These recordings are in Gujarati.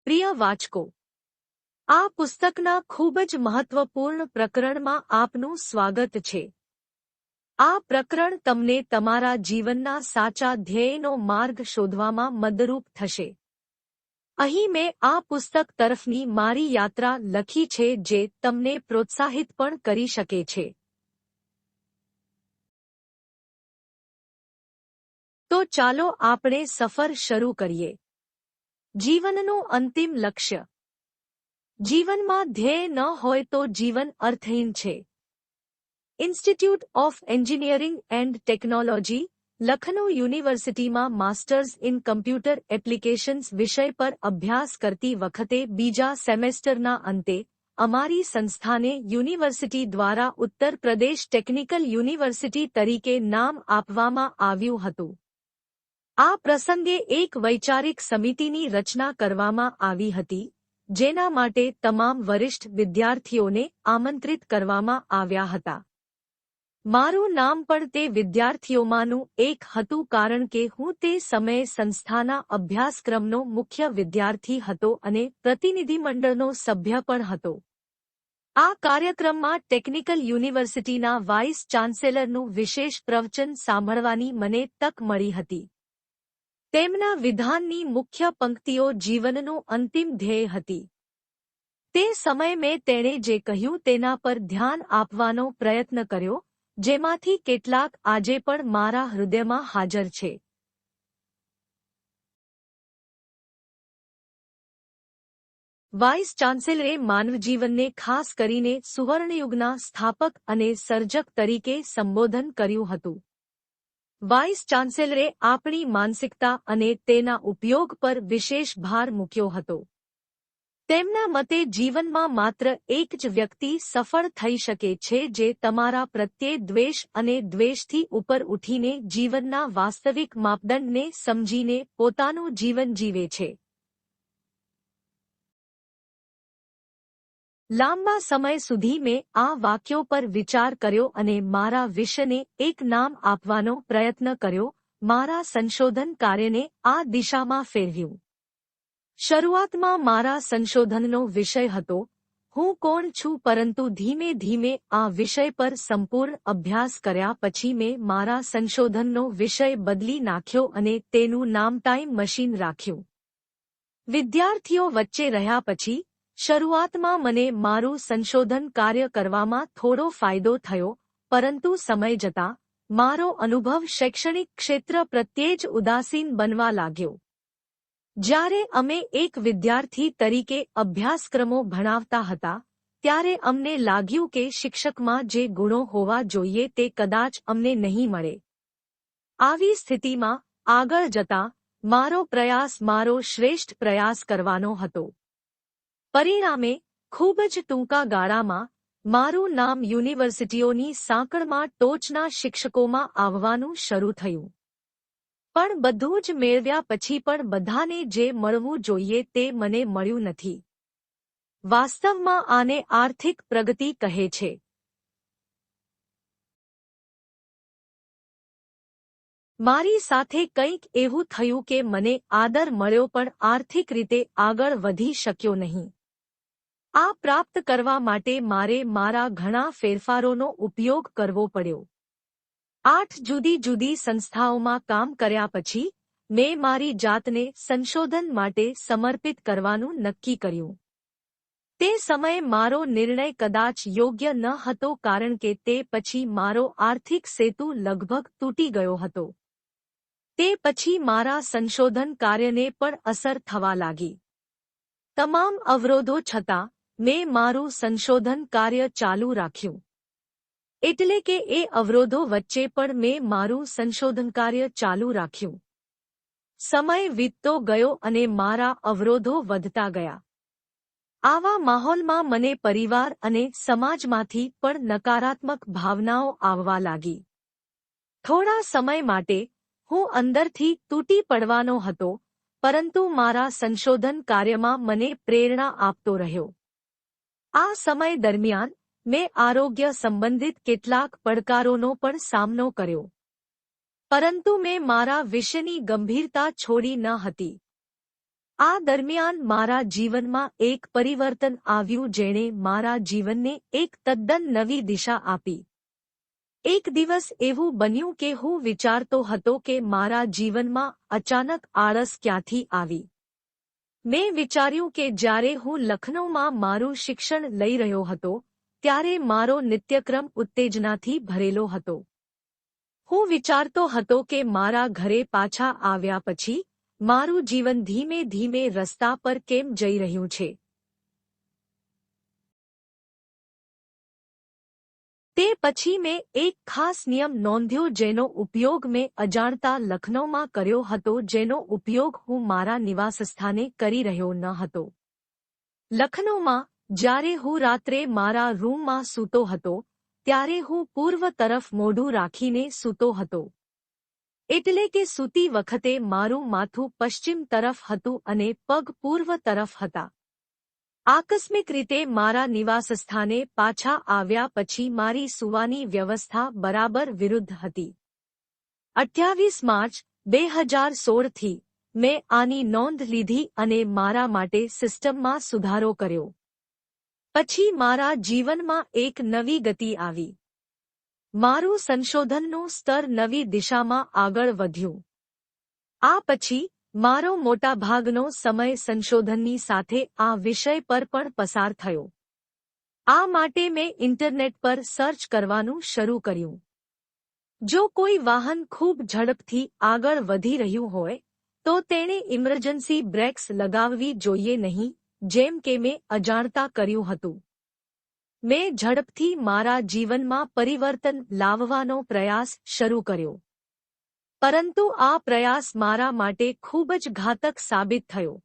પ્રિય વાચકો, આ પુસ્તકના ખૂબ જ મહત્વપૂર્ણ પ્રકરણમાં આપનું સ્વાગત છે. આ પ્રકરણ તમને તમારા જીવનના સાચા ધ્યેયનો માર્ગ શોધવામાં મદદરૂપ થશે. અહીં મેં આ પુસ્તક તરફની મારી યાત્રા લખી છે જે તમને પ્રોત્સાહિત પણ કરી શકે છે. તો ચાલો આપણે સફર શરૂ કરીએ. જીવનનું અંતિમ લક્ષ્ય. જીવનમાં ધ્યેય ન હોય તો જીવન અર્થહીન છે. Institute of engineering and technology, Lucknow યુનિવર્સિટીમાં માસ્ટર્સ ઇન કમ્પ્યુટર એપ્લિકેશન્સ વિષય પર અભ્યાસ કરતી વખતે બીજા સેમેસ્ટરના અંતે અમારી સંસ્થાને યુનિવર્સિટી દ્વારા ઉત્તર પ્રદેશ ટેકનિકલ યુનિવર્સિટી તરીકે નામ આપવામાં આવ્યું હતું. આ પ્રસંગે એક વૈચારિક સમિતિની રચના કરવામાં આવી હતી, જેના માટે તમામ વરિષ્ઠ વિદ્યાર્થીઓને આમંત્રિત કરવામાં આવ્યા હતા. મારું નામ પણ તે વિદ્યાર્થીઓમાંનું એક હતું કારણ કે હું તે સમયે સંસ્થાના અભ્યાસક્રમનો મુખ્ય વિદ્યાર્થી હતો અને પ્રતિનિધિમંડળનો સભ્ય પણ હતો. આ કાર્યક્રમમાં ટેકનિકલ યુનિવર્સિટીના વાઇસ ચાન્સેલરનું વિશેષ પ્રવચન સાંભળવાની મને તક મળી હતી. તેમના વિધાનની મુખ્ય પંક્તિઓ જીવનનું અંતિમ ધ્યેય હતી. તે સમયે મેં તેણે જે કહ્યું તેના પર ધ્યાન આપવાનો પ્રયત્ન કર્યો, જેમાંથી કેટલાક આજે પણ મારા હૃદયમાં હાજર છે. વાઇસ ચાન્સેલરે માનવજીવનને ખાસ કરીને સુવર્ણયુગના સ્થાપક અને સર્જક તરીકે સંબોધન કર્યું હતું. વાઇસ ચાન્સેલરે આપણી માનસિકતા અને તેના ઉપયોગ પર વિશેષ ભાર મૂક્યો હતો. તેમના મતે જીવનમાં માત્ર એક જ વ્યક્તિ સફળ થઈ શકે છે જે તમારા પ્રત્યે દ્વેષ અને દ્વેષથી ઉપર ઉઠીને જીવનના વાસ્તવિક માપદંડને સમજીને પોતાનું જીવન જીવે છે. લાંબા સમય સુધી મેં આ વાક્યો પર વિચાર કર્યો અને મારા વિષયને એક નામ આપવાનો પ્રયત્ન કર્યો, મારા સંશોધન કાર્યને આ દિશામાં ફેરવ્યું. શરૂઆતમાં મારા સંશોધનનો વિષય હતો હું કોણ છું, પરંતુ ધીમે ધીમે આ વિષય પર સંપૂર્ણ અભ્યાસ કર્યા પછી મેં મારા સંશોધનનો વિષય બદલી નાખ્યો અને તેનું નામ ટાઈમ મશીન રાખ્યું. વિદ્યાર્થીઓ વચ્ચે રહ્યા પછી શરૂઆતમાં મને મારું સંશોધન કાર્ય કરવામાં થોડો ફાયદો થયો, પરંતુ સમય જતાં મારો અનુભવ શૈક્ષણિક ક્ષેત્ર પ્રત્યે જ ઉદાસીન બનવા લાગ્યો. જ્યારે અમે એક વિદ્યાર્થી તરીકે અભ્યાસક્રમો ભણાવતા હતા, ત્યારે અમને લાગ્યું કે શિક્ષકમાં જે ગુણો હોવા જોઈએ તે કદાચ અમને નહીં મળે. આવી સ્થિતિમાં આગળ જતાં મારો પ્રયાસ મારો શ્રેષ્ઠ પ્રયાસ કરવાનો હતો. પરિણામે ખૂબ જ ટૂંકા ગાળામાં મારું નામ યુનિવર્સિટીઓની સાંકળમાં ટોચના શિક્ષકોમાં આવવાનું શરૂ થયું. પણ બધું જ મેળવ્યા પછી પણ બધાને જે મળવું જોઈએ તે મને મળ્યું નથી. વાસ્તવમાં આને આર્થિક પ્રગતિ કહે છે. મારી સાથે કંઈક એવું થયું કે મને આદર મળ્યો પણ આર્થિક રીતે આગળ વધી શક્યો નહીં. આ પ્રાપ્ત કરવા માટે મારે મારા ઘણા ફેરફારોનો ઉપયોગ કરવો પડ્યો. 8 જુદી જુદી સંસ્થાઓમાં કામ કર્યા પછી મેં મારી જાતને સંશોધન માટે સમર્પિત કરવાનું નક્કી કર્યું. તે સમયે મારો નિર્ણય કદાચ યોગ્ય ન હતો કારણ કે તે પછી મારો આર્થિક સેતુ લગભગ તૂટી ગયો હતો. તે પછી મારા સંશોધન કાર્યને પણ અસર થવા લાગી. તમામ અવરોધો છતાં મેં મારું સંશોધન કાર્ય ચાલુ રાખ્યું. એટલે કે એ અવરોધો વચ્ચે પણ મેં મારું સંશોધન કાર્ય ચાલુ રાખ્યું. સમય વીતતો ગયો અને મારા અવરોધો વધતા ગયા. આવા માહોલમાં મને પરિવાર અને સમાજમાંથી પણ નકારાત્મક ભાવનાઓ આવવા લાગી. થોડા સમય માટે હું અંદરથી તૂટી પડવાનો હતો, પરંતુ મારા સંશોધન કાર્યમાં મને પ્રેરણા આપતો રહ્યો. આ સમય દરમિયાન મેં આરોગ્ય સંબંધિત કેટલાક પડકારોનો પણ સામનો કર્યો. પરંતુ મેં મારા વિષયની ગંભીરતા છોડી ન હતી. આ દરમિયાન મારા જીવનમાં એક પરિવર્તન આવ્યું જેણે મારા જીવનને એક તદ્દન નવી દિશા આપી. એક દિવસ એવું બન્યું કે હું વિચારતો હતો કે મારા જીવનમાં અચાનક આળસ ક્યાંથી આવી. મેં વિચાર્યું કે જ્યારે હું લખનૌમાં મારું શિક્ષણ લઈ રહ્યો હતો ત્યારે મારો નિત્યક્રમ ઉત્તેજનાથી ભરેલો હતો. હું વિચારતો હતો કે મારા ઘરે પાછા આવ્યા પછી મારું જીવન ધીમે ધીમે રસ્તા પર કેમ જઈ રહ્યું છે. તે પછી મેં એક ખાસ નિયમ નોંધ્યો જેનો ઉપયોગ મેં અજાણતા લખનૌમાં કર્યો હતો, જેનો ઉપયોગ હું મારા નિવાસસ્થાને કરી રહ્યો ન હતો. લખનૌમાં જ્યારે હું રાત્રે મારા રૂમમાં સૂતો હતો ત્યારે હું પૂર્વ તરફ મોઢું રાખીને સૂતો હતો. એટલે કે સૂતી વખતે મારું માથું પશ્ચિમ તરફ હતું અને પગ પૂર્વ તરફ હતા. આકસ્મિક રીતે મારા નિવાસસ્થાને પાછા આવ્યા પછી મારી સૂવાની વ્યવસ્થા બરાબર વિરુદ્ધ હતી. 28 માર્ચ 2016થી મેં આની નોંધ લીધી અને મારા માટે સિસ્ટમમાં સુધારો કર્યો. પછી મારા જીવનમાં એક નવી ગતિ આવી. મારું સંશોધનનું સ્તર નવી દિશામાં આગળ વધ્યું. આ પછી મારો મોટાભાગનો સમય સંશોધનની સાથે આ વિષય પર પણ પસાર થયો. આ માટે મેં ઇન્ટરનેટ પર સર્ચ કરવાનું શરૂ કર્યું. જો કોઈ વાહન ખૂબ ઝડપથી આગળ વધી રહ્યું હોય તો તેણે ઇમરજન્સી બ્રેક્સ લગાવવી જોઈએ નહીં, જેમ કે મેં અજાણતા કર્યું હતું. મેં ઝડપથી મારા જીવનમાં પરિવર્તન લાવવાનો પ્રયાસ શરૂ કર્યો. પરંતુ આ પ્રયાસ મારા માટે ખૂબ જ ઘાતક સાબિત થયો.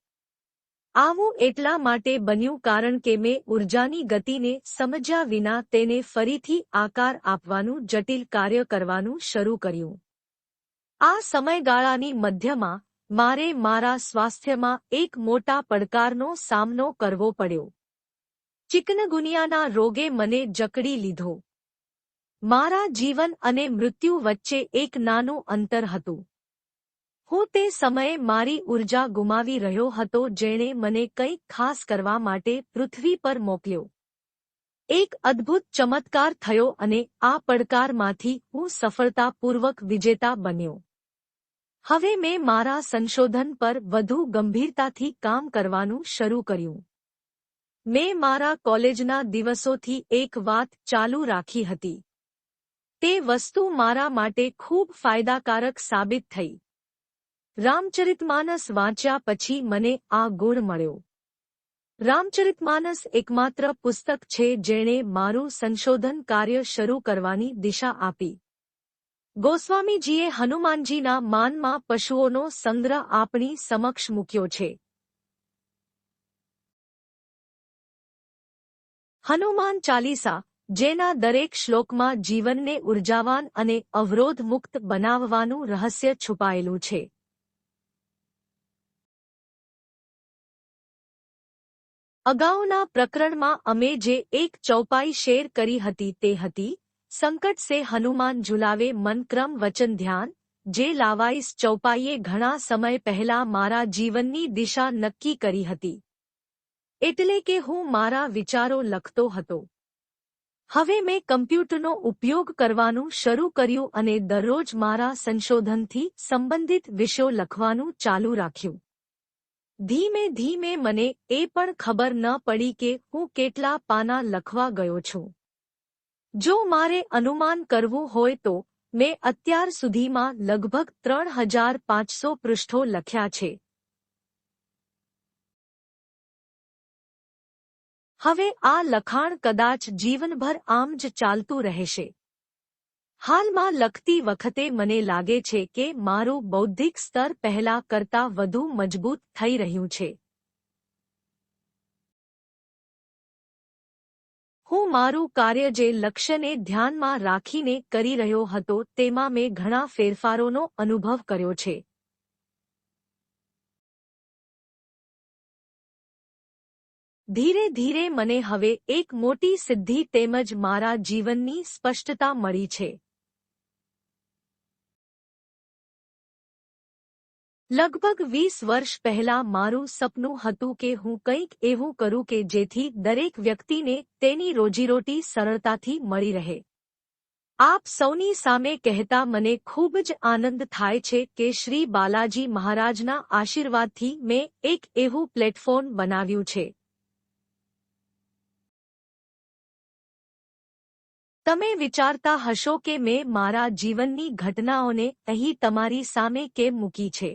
આવું એટલા માટે બન્યું કારણ કે મેં ઊર્જાની ગતિને સમજ્યા વિના તેને ફરીથી આકાર આપવાનું જટિલ કાર્ય કરવાનું શરૂ કર્યું. આ સમયગાળાની મધ્યમાં મારે મારા સ્વાસ્થ્યમાં એક મોટા પડકારનો સામનો કરવો પડ્યો. ચિકનગુનિયાના રોગે મને જકડી લીધો. મારા જીવન અને મૃત્યુ વચ્ચે એક નાનું અંતર હતું. હું તે સમયે મારી ઊર્જા ગુમાવી રહ્યો હતો જેણે મને કંઈક ખાસ કરવા માટે પૃથ્વી પર મોકલ્યો. એક અદ્ભુત ચમત્કાર થયો અને આ પડકારમાંથી હું સફળતાપૂર્વક વિજેતા બન્યો. હવે મેં મારા સંશોધન પર વધુ ગંભીરતાથી કામ કરવાનું શરૂ કર્યું. મેં મારા કોલેજના દિવસોથી એક વાત ચાલુ રાખી હતી. તે વસ્તુ મારા માટે ખૂબ ફાયદાકારક સાબિત થઈ. રામચરિતમાનસ વાંચ્યા પછી મને આ ગુણ મળ્યો. રામચરિતમાનસ એકમાત્ર પુસ્તક છે જેણે મારું સંશોધન કાર્ય શરૂ કરવાની દિશા આપી. ગોસ્વામીજીએ હનુમાનજીના માનમાં પશુઓનો સંગ્રહ આપણી સમક્ષ મૂક્યો છે. હનુમાન ચાલીસા, જેના દરેક શ્લોકમાં જીવનને ઉર્જાવાન અને અવરોધ મુક્ત બનાવવાનું રહસ્ય છુપાયેલું છે. અગાઉના પ્રકરણમાં અમે જે એક ચૌપાઈ શેર કરી હતી તે હતી, સંકટ સે હનુમાન ઝુલાવે મન ક્રમ વચન ધ્યાન. જે લાવાઈસ ચૌપાઈએ ઘણા સમય પહેલા મારા જીવનની દિશા નક્કી કરી હતી. એટલે કે હું મારા વિચારો લખતો હતો. હવે મેં કમ્પ્યુટરનો ઉપયોગ કરવાનું શરૂ કર્યું અને દરરોજ મારા સંશોધનથી સંબંધિત વિષયો લખવાનું ચાલુ રાખ્યું. ધીમે ધીમે મને એ પણ ખબર ન પડી કે હું કેટલા પાના લખવા ગયો છું. જો મારે અનુમાન કરવું હોય તો મેં અત્યાર સુધીમાં લગભગ 3500 પૃષ્ઠો લખ્યા છે. હવે આ લખાણ કદાચ જીવનભર આમ જ ચાલતું રહેશે. હાલમાં લખતી વખતે મને લાગે છે કે મારું બૌદ્ધિક સ્તર પહેલા કરતાં વધુ મજબૂત થઈ રહ્યું છે. હું મારું કાર્ય જે લક્ષ્યને ધ્યાનમાં રાખીને કરી રહ્યો હતો તેમાં મેં ઘણા ફેરફારોનો અનુભવ કર્યો છે. ધીરે ધીરે મને હવે એક મોટી સિદ્ધિ તેમજ મારા જીવનની સ્પષ્ટતા મળી છે. લગભગ 20 વર્ષ પહેલા મારું સપનું હતું કે હું કંઈક એવું કરું કે જેથી દરેક વ્યક્તિને તેની રોજીરોટી સરળતાથી મળી રહે. આપ સૌની સામે કહેતા મને ખૂબ જ આનંદ થાય છે કે શ્રી બાલાજી મહારાજના આશીર્વાદથી મેં એક એવું પ્લેટફોર્મ બનાવ્યું છે. તમે વિચારતા હશો કે મેં મારા જીવનની ઘટનાઓને અહીં તમારી સામે કેમ મૂકી છે.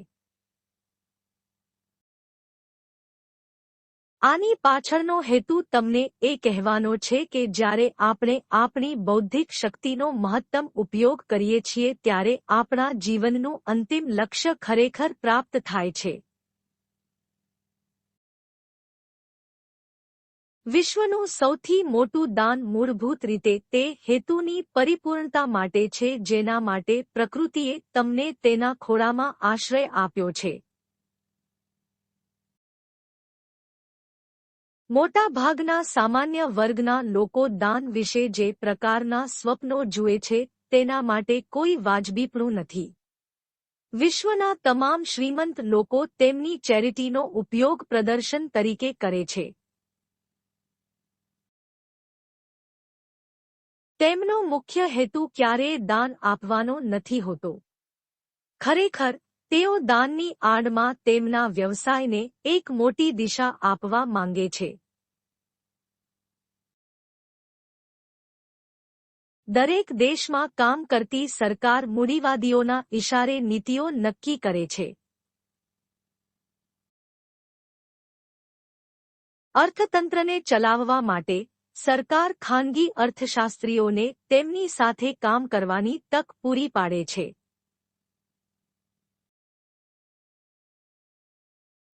આની પાછળનો હેતુ તમને એ કહેવાનો છે કે જ્યારે આપણે આપણી બૌદ્ધિક શક્તિનો મહત્તમ ઉપયોગ કરીએ છીએ ત્યારે આપણા જીવનનું અંતિમ લક્ષ્ય ખરેખર પ્રાપ્ત થાય છે. વિશ્વનું સૌથી મોટું દાન મૂળભૂત રીતે તે હેતુની પરિપૂર્ણતા માટે છે જેના માટે પ્રકૃતિએ તમને તેના ખોળામાં આશ્રય આપ્યો છે. મોટા ભાગના સામાન્ય વર્ગના લોકો દાન વિશે જે પ્રકારના સ્વપ્નો જુએ છે તેના માટે કોઈ વાજબીપણું નથી. વિશ્વના તમામ શ્રીમંત લોકો તેમની ચેરિટીનો ઉપયોગ પ્રદર્શન તરીકે કરે છે. તેમનો મુખ્ય હેતુ ક્યારેય દાન આપવાનો નથી હોતો. ખરેખર તેઓ દાનની આડમાં તેમના વ્યવસાયને એક મોટી દિશા આપવા માંગે છે. દરેક દેશમાં કામ કરતી સરકાર મૂડીવાદીઓના ઇશારે નીતિઓ નક્કી કરે છે. અર્થતંત્રને ચલાવવા માટે સરકાર ખાનગી અર્થશાસ્ત્રીઓને તેમની સાથે કામ કરવાની તક પૂરી પાડે છે.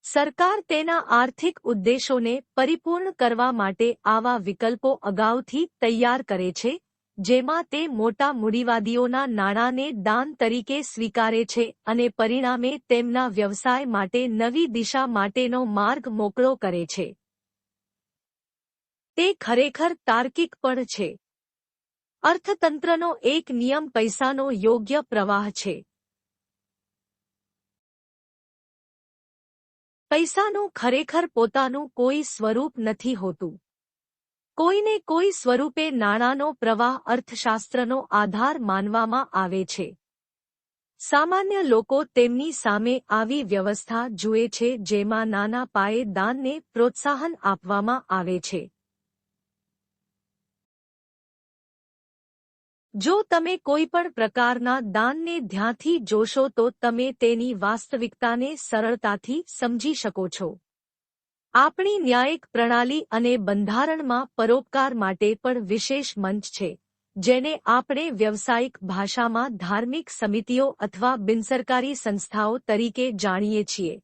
સરકાર તેના આર્થિક ઉદ્દેશોને પરિપૂર્ણ કરવા માટે આવા વિકલ્પો અગાઉથી તૈયાર કરે છે, જેમાં તે મોટા મૂડીવાદીઓના નાણાંને દાન તરીકે સ્વીકારે છે અને પરિણામે તેમના વ્યવસાય માટે નવી દિશા માટેનો માર્ગ મોકળો કરે છે. તે ખરેખર તાર્કિક પણ છે. અર્થતંત્રનો એક નિયમ પૈસાનો યોગ્ય પ્રવાહ છે. પૈસાનું ખરેખર પોતાનું કોઈ સ્વરૂપ નથી હોતું. કોઈને કોઈ સ્વરૂપે નાણાંનો પ્રવાહ અર્થશાસ્ત્રનો આધાર માનવામાં આવે છે. સામાન્ય લોકો તેમની સામે આવી વ્યવસ્થા જુએ છે જેમાં નાના પાયે દાનને પ્રોત્સાહન આપવામાં આવે છે. જો તમે કોઈપણ પ્રકારના દાનને ધ્યાનથી જોશો તો તમે તેની વાસ્તવિકતાને સરળતાથી સમજી શકો છો. આપણી ન્યાયિક પ્રણાલી અને બંધારણમાં પરોપકાર માટે પણ વિશેષ મંચ છે, જેને આપણે વ્યવસાયિક ભાષામાં ધાર્મિક સમિતિઓ અથવા બિનસરકારી સંસ્થાઓ તરીકે જાણીએ છીએ.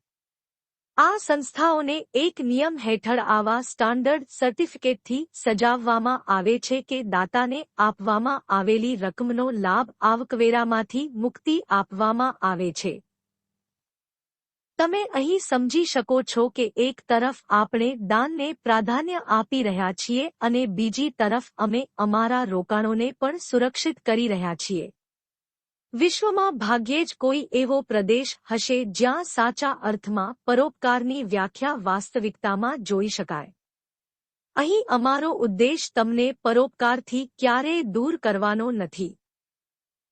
આ સંસ્થાઓને એક નિયમ હેઠળ આવા સ્ટાન્ડર્ડ સર્ટિફિકેટથી સજાવવામાં આવે છે કે દાતાને આપવામાં આવેલી રકમનો લાભ આવકવેરામાંથી મુક્તિ આપવામાં આવે છે. તમે અહીં સમજી શકો છો કે એક તરફ આપણે દાનને પ્રાધાન્ય આપી રહ્યા છીએ અને બીજી તરફ અમે અમારા રોકાણોને પણ સુરક્ષિત કરી રહ્યા છીએ. વિશ્વમાં ભાગ્યે જ કોઈ એવો પ્રદેશ હશે જ્યાં સાચા અર્થમાં પરોપકારની વ્યાખ્યા વાસ્તવિકતામાં જોઈ શકાય. અહીં અમારો ઉદ્દેશ તમને પરોપકારથી ક્યારેય દૂર કરવાનો નથી.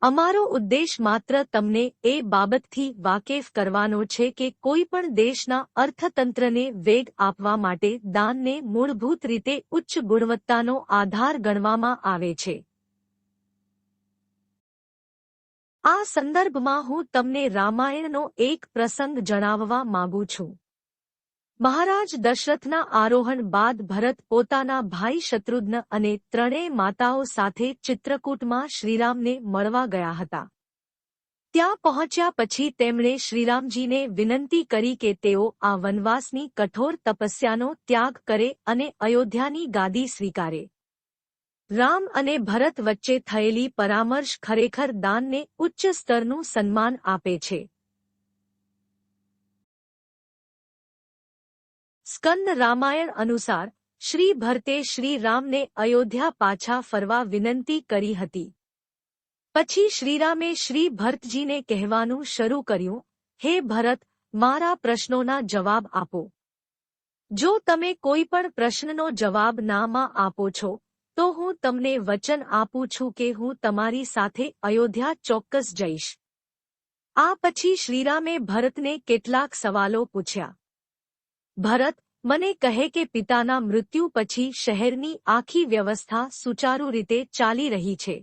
અમારો ઉદ્દેશ માત્ર તમને એ બાબતથી વાકેફ કરવાનો છે કે કોઈપણ દેશના અર્થતંત્રને વેગ આપવા માટે દાનને મૂળભૂત રીતે ઉચ્ચ ગુણવત્તાનો આધાર ગણવામાં આવે છે. આ સંદર્ભમાં હું તમને રામાયણનો એક પ્રસંગ જણાવવા માંગુ છું. મહારાજ દશરથના આરોહણ બાદ ભરત પોતાના ભાઈ શત્રુઘ્ન અને ત્રણેય માતાઓ સાથે ચિત્રકૂટમાં શ્રીરામને મળવા ગયા હતા. ત્યાં પહોંચ્યા પછી તેમણે શ્રીરામજીને વિનંતી કરી કે તેઓ આ વનવાસની કઠોર તપસ્યાનો ત્યાગ કરે અને અયોધ્યાની ગાદી સ્વીકારે. રામ અને ભરત વચ્ચે થયેલી પરામર્શ ખરેખર દાનને ઉચ્ચ સ્તરનું સન્માન આપે છે. સ્કંદ રામાયણ અનુસાર શ્રી ભરતે શ્રી રામને અયોધ્યા પાછા ફરવા વિનંતી કરી હતી. પછી શ્રીરામે શ્રી ભરતજીને કહેવાનું શરૂ કર્યું, હે ભરત, મારા પ્રશ્નોના જવાબ આપો. જો તમે કોઈ પણ પ્રશ્નનો જવાબ નામાં આપો છો, તો હું તમને વચન આપું છું કે હું તમારી સાથે અયોધ્યા ચોક્કસ જઈશ. આ પછી શ્રીરામે ભરતને કેટલાક સવાલો પૂછ્યા. ભરત, મને કહે કે પિતાના મૃત્યુ પછી શહેરની આખી વ્યવસ્થા સુચારુ રીતે ચાલી રહી છે.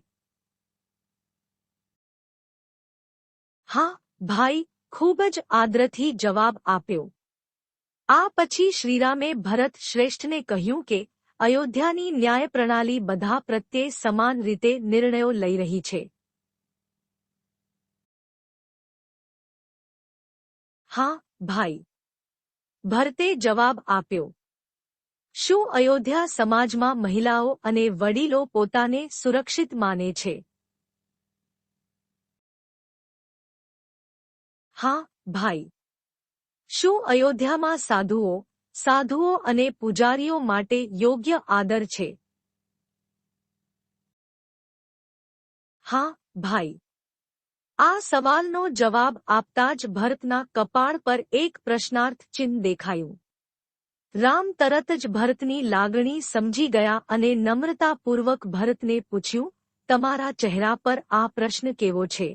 હા, ભાઈ, ખૂબ જ આદરથી જવાબ આપ્યો. આ પછી શ્રીરામે ભરત શ્રેષ્ઠને કહ્યું કે અયોધ્યાની ન્યાય પ્રણાલી બધા પ્રત્યે સમાન રીતે નિર્ણયો લઈ રહી છે. હા, ભાઈ, ભરતે જવાબ આપ્યો. શું અયોધ્યા સમાજમાં મહિલાઓ અને વડીલો પોતાને સુરક્ષિત માને છે? હા, ભાઈ. શું અયોધ્યામાં સાધુઓ અને પૂજારીઓ માટે યોગ્ય આદર છે? હા, ભાઈ. આ સવાલનો જવાબ આપતા જ ભરતના કપાળ પર એક પ્રશ્નાર્થ ચિહ્ન દેખાયું. રામ તરત જ ભરતની લાગણી સમજી ગયા અને નમ્રતાપૂર્વક ભરતને પૂછ્યું, તમારા ચહેરા પર આ પ્રશ્ન કેવો છે?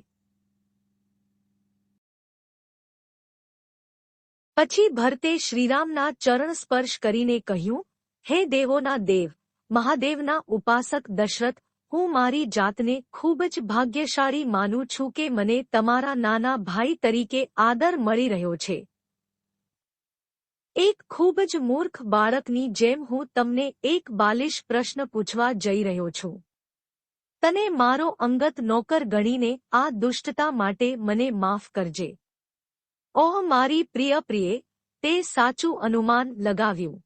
પછી ભરતે શ્રીરામના ચરણ સ્પર્શ કરીને કહ્યું, હે દેવોના દેવ, મહાદેવના ઉપાસક દશરથ, હું મારી જાતને ખૂબ જ ભાગ્યશાળી માનું છું કે મને તમારા નાના ભાઈ તરીકે આદર મળી રહ્યો છે. એક ખૂબ જ મૂર્ખ બાળકની જેમ હું તમને એક બાલિશ પ્રશ્ન પૂછવા જઈ રહ્યો છું. તને મારો અંગત નોકર ગણીને આ દુષ્ટતા માટે મને માફ કરજે. ઓહ મારી પ્રિયે, તે સાચું અનુમાન લગાવ્યું.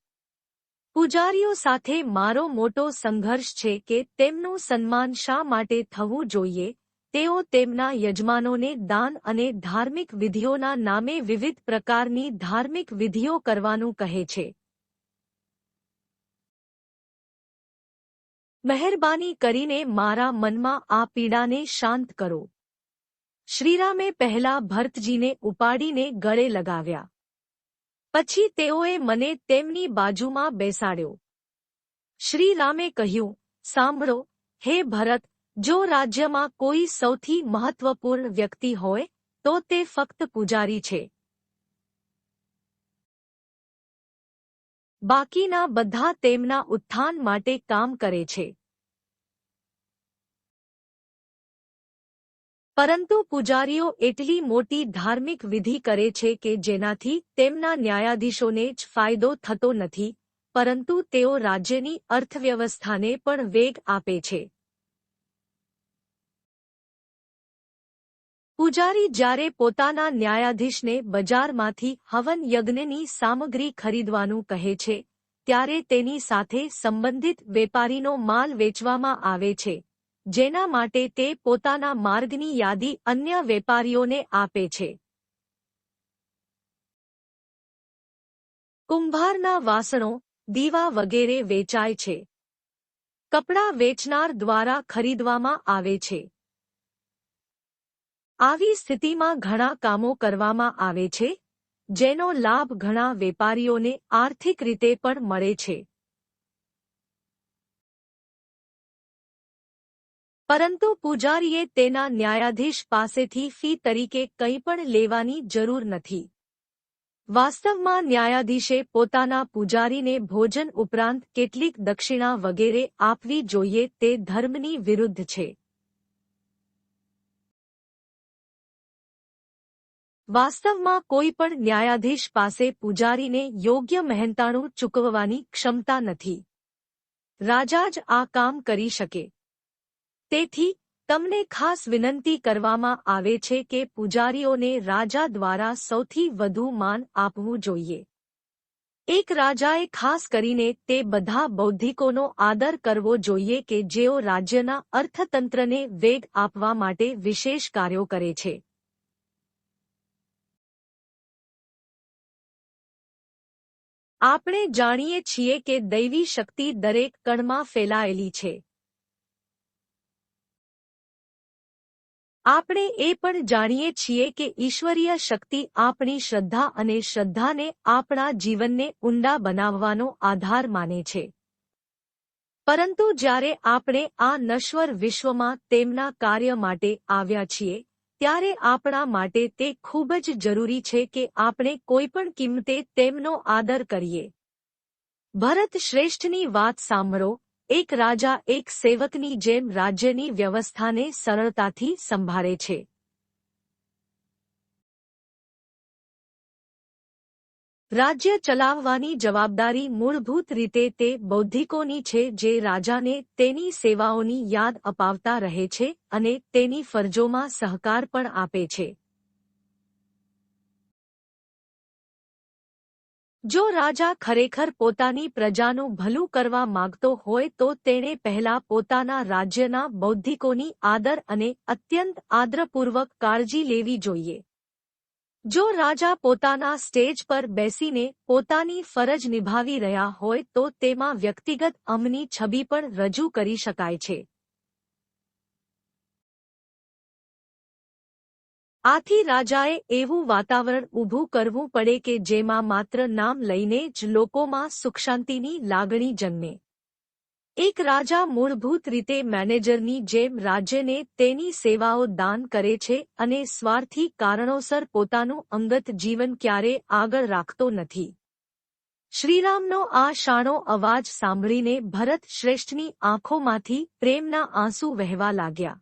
પૂજારીઓ સાથે મારો મોટો સંઘર્ષ છે કે તેમનું સન્માન શા માટે થવું જોઈએ. તેઓ તેમના યજમાનોને દાન અને ધાર્મિક વિધિઓના નામે વિવિધ પ્રકારની ધાર્મિક વિધિઓ કરવાનું કહે છે. મહેરબાની કરીને મારા મનમાં આ પીડાને શાંત કરો. શ્રીરામે પહેલા ભરતજીને ઉપાડીને ગળે લગાવ્યા. પછી તેઓએ મને તેમની બાજુમાં બેસાડ્યો. શ્રીરામે કહ્યું, સાંભળો, હે ભરત, જો રાજ્યમાં કોઈ સૌથી મહત્વપૂર્ણ વ્યક્તિ હોય, તો તે ફક્ત પૂજારી છે. બાકીના બધા તેમના ઉત્થાન માટે કામ કરે છે. પરંતુ પૂજારીઓ એટલી મોટી ધાર્મિક વિધિ કરે છે કે જેનાથી તેમના ન્યાયાધીશોને જ ફાયદો થતો નથી, પરંતુ તેઓ રાજ્યની અર્થવ્યવસ્થાને પણ વેગ આપે છે. પૂજારી જ્યારે પોતાના ન્યાયાધીશને બજારમાંથી હવન યજ્ઞની સામગ્રી ખરીદવાનું કહે છે, ત્યારે તેની સાથે સંબંધિત વેપારીનો માલ વેચવામાં આવે છે, જેના માટે તે પોતાના માર્ગની યાદી અન્ય વેપારીઓને આપે છે. કુંભારના વાસણો, દીવા વગેરે વેચાય છે. કપડાં વેચનાર દ્વારા ખરીદવામાં આવે છે. આવી સ્થિતિમાં ઘણા કામો કરવામાં આવે છે, જેનો લાભ ઘણા વેપારીઓને આર્થિક રીતે પણ મળે છે. પરંતુ પૂજારીએ તેના ન્યાયાધીશ પાસેથી ફી તરીકે કંઈ પણ લેવાની જરૂર નથી. વાસ્તવમાં ન્યાયાધીશે પોતાના પૂજારીને ભોજન ઉપરાંત કેટલીક દક્ષિણા વગેરે આપવી જોઈએ. તે ધર્મની વિરુદ્ધ છે. વાસ્તવમાં કોઈ પણ ન્યાયાધીશ પાસે પૂજારીને યોગ્ય મહેનતાણું ચૂકવવાની ક્ષમતા નથી. રાજા જ આ કામ કરી શકે. તેથી તમને ખાસ વિનંતી કરવામાં આવે છે કે પૂજારીઓને રાજા દ્વારા સૌથી વધુ માન આપવું જોઈએ. એક રાજાએ ખાસ કરીને તે બધા બૌદ્ધિકોનો આદર કરવો જોઈએ કે જેઓ રાજ્યના અર્થતંત્રને વેગ આપવા માટે વિશેષ કાર્યો કરે છે. આપણે જાણીએ છીએ કે દૈવી શક્તિ દરેક કણમાં ફેલાયેલી છે. આપણે એ પણ જાણીએ છીએ કે ઈશ્વરીય શક્તિ આપણી શ્રદ્ધા અને શ્રદ્ધાને આપણા જીવનને ઊંડા બનાવવાનો આધાર માને છે. પરંતુ જ્યારે આપણે આ નશ્વર વિશ્વમાં તેમના કાર્ય માટે આવ્યા છીએ, ત્યારે આપણા માટે તે ખૂબ જ જરૂરી છે કે આપણે કોઈપણ કિંમતે તેમનો આદર કરીએ. ભરત શ્રેષ્ઠની વાત સાંભળો. એક રાજા એક સેવકની જેમ રાજ્યની વ્યવસ્થાને સરળતાથી સંભાળે છે. રાજ્ય ચલાવવાની જવાબદારી મૂળભૂત રીતે તે બૌદ્ધિકોની છે જે રાજાને તેની સેવાઓની યાદ અપાવતા રહે છે અને તેની ફરજોમાં સહકાર પણ આપે છે. જો રાજા ખરેખર પોતાની પ્રજાનું ભલું કરવા માંગતો હોય તો તેણે પહેલા પોતાના રાજ્યના બૌદ્ધિકોની આદર અને અત્યંત આદરપૂર્વક કાળજી લેવી જોઈએ. જો રાજા પોતાના સ્ટેજ પર બેસીને પોતાની ફરજ નિભાવી રહ્યા હોય તો તેમાં વ્યક્તિગત અમની છબી પણ રજૂ કરી શકાય છે. આથી રાજાએ એવું વાતાવરણ ઊભું કરવું પડે કે જેમાં માત્ર નામ લઈને જ લોકોમાં સુખશાંતિની લાગણી જન્મે. એક રાજા મૂળભૂત રીતે મેનેજરની જેમ રાજ્યને તેની સેવાઓ દાન કરે છે અને સ્વાર્થી કારણોસર પોતાનું અંગત જીવન ક્યારે આગળ રાખતો નથી. શ્રીરામનો આ શાણો અવાજ સાંભળીને ભરત શ્રેષ્ઠની આંખોમાંથી પ્રેમના આંસુ વહેવા લાગ્યા.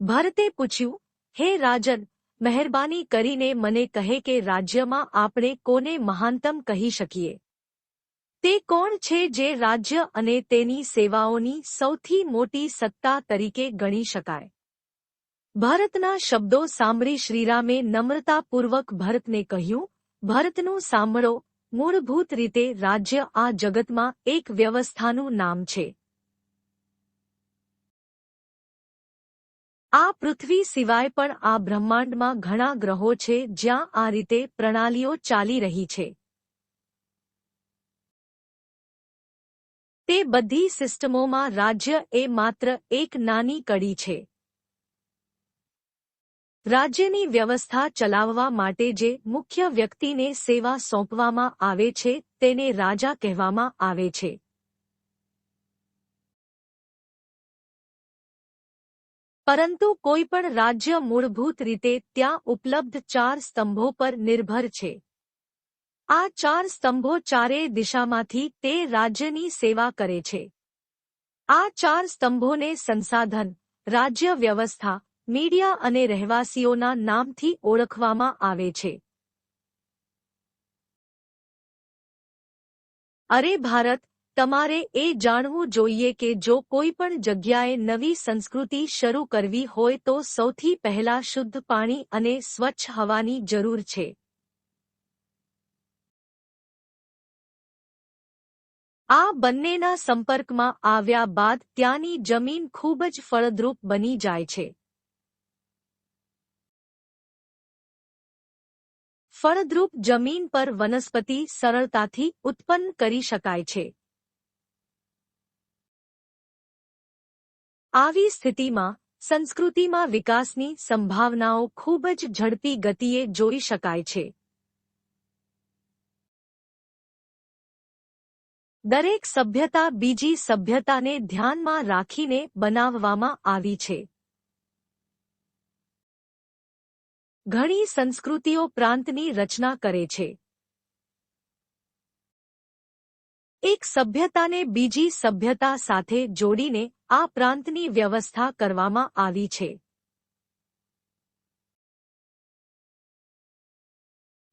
ભરતે પૂછ્યું, હે રાજન, મહેરબાની કરીને મને કહે કે રાજ્યમાં આપણે કોને મહાનતમ કહી શકીએ? તે કોણ છે જે રાજ્ય અને તેની સેવાઓની સૌથી મોટી સત્તા તરીકે ગણી શકાય? ભરતના શબ્દો સાંભળી શ્રીરામે નમ્રતાપૂર્વક ભરતને કહ્યું, ભરતનું સાંભળો, મૂળભૂત રીતે રાજ્ય આ જગતમાં એક વ્યવસ્થાનું નામ છે. આ પૃથ્વી સિવાય પણ આ બ્રહ્માંડમાં ઘણા ગ્રહો છે જ્યાં આ રીતે પ્રણાલીઓ ચાલી રહી છે. તે બધી સિસ્ટમોમાં રાજ્ય એ માત્ર એક નાની કડી છે. રાજ્યની વ્યવસ્થા ચલાવવા માટે જે મુખ્ય વ્યક્તિને સેવા સોંપવામાં આવે છે તેને રાજા કહેવામાં આવે છે. પરંતુ કોઈપણ રાજ્ય મૂળભૂત રીતે ત્યાં ઉપલબ્ધ 4 સ્તંભો પર નિર્ભર છે. આ 4 સ્તંભો ચારેય દિશામાંથી તે રાજ્યની સેવા કરે છે. આ 4 સ્તંભોને સંસાધન, રાજ્ય વ્યવસ્થા, મીડિયા અને રહેવાસીઓના નામથી ઓળખવામાં આવે છે. અરે ભારત, તમારે એ જાણવું જોઈએ કે જો કોઈ પણ જગ્યાએ નવી સંસ્કૃતિ શરૂ કરવી હોય તો સૌથી પહેલા શુદ્ધ પાણી અને સ્વચ્છ હવાની જરૂર છે. આ બંનેના સંપર્કમાં આવ્યા બાદ ત્યાંની જમીન ખૂબ જ ફળદ્રુપ બની જાય છે. ફળદ્રુપ જમીન પર વનસ્પતિ સરળતાથી ઉત્પન્ન કરી શકાય છે. આવી સ્થિતિમાં સંસ્કૃતિમાં વિકાસની સંભાવનાઓ ખૂબ જ ઝડપી ગતિએ જોઈ શકાય છે. દરેક સભ્યતા બીજી સભ્યતાને ધ્યાનમાં રાખીને બનાવવામાં આવી છે. ઘણી સંસ્કૃતિઓ પ્રાંતની રચના કરે છે. એક સભ્યતાને બીજી સભ્યતા સાથે જોડીને આ પ્રાંતની વ્યવસ્થા કરવામાં આવી છે.